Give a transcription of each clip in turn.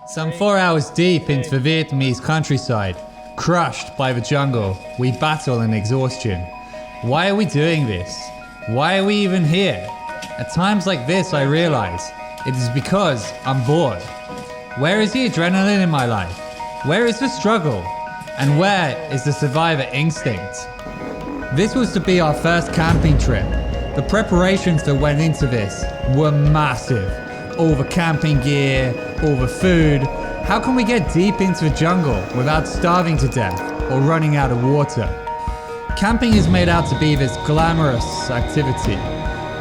Some 4 hours deep into the Vietnamese countryside, crushed by the jungle, we battle in exhaustion. Why are we doing this? Why are we even here? At times like this I realize, it is because I'm bored. Where is the adrenaline in my life? Where is the struggle? And where is the survivor instinct? This was to be our first camping trip. The preparations that went into this were massive. All the camping gear, all the food. How can we get deep into the jungle without starving to death or running out of water? Camping is made out to be this glamorous activity,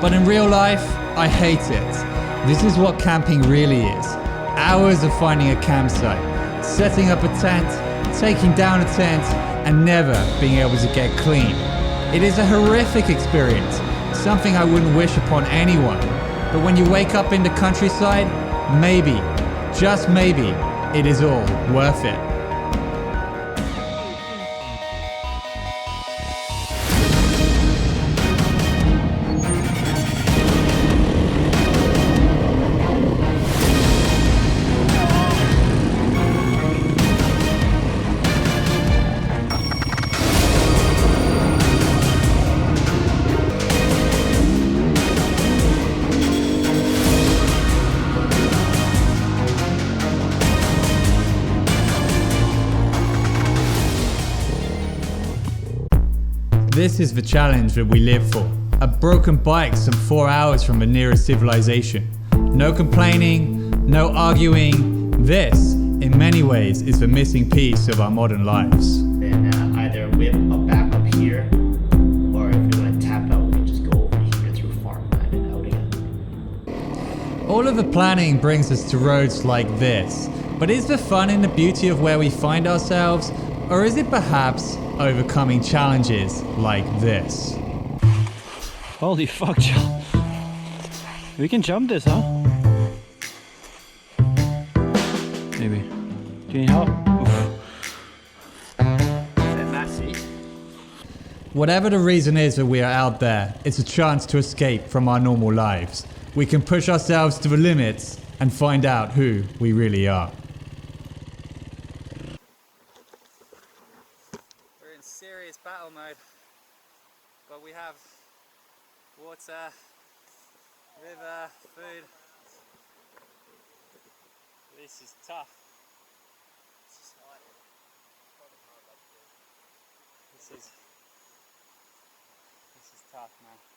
but in real life, I hate it. This is what camping really is. Hours of finding a campsite, setting up a tent, taking down a tent, and never being able to get clean. It is a horrific experience, something I wouldn't wish upon anyone. But when you wake up in the countryside, maybe, just maybe, it is all worth it. This is the challenge that we live for. A broken bike some 4 hours from the nearest civilization. No complaining, no arguing. This, in many ways, is the missing piece of our modern lives. And either whip up back up here, or if you want to tap out, we can just go over here through farmland and out again. All of the planning brings us to roads like this. But is the fun in the beauty of where we find ourselves? Or is it perhaps overcoming challenges like this? Holy fuck, John. We can jump this, huh? Maybe. Do you need help? Whatever the reason is that we are out there, it's a chance to escape from our normal lives. We can push ourselves to the limits and find out who we really are. We're in serious battle mode, but we have water, river, food. This is tough. This is tough, man.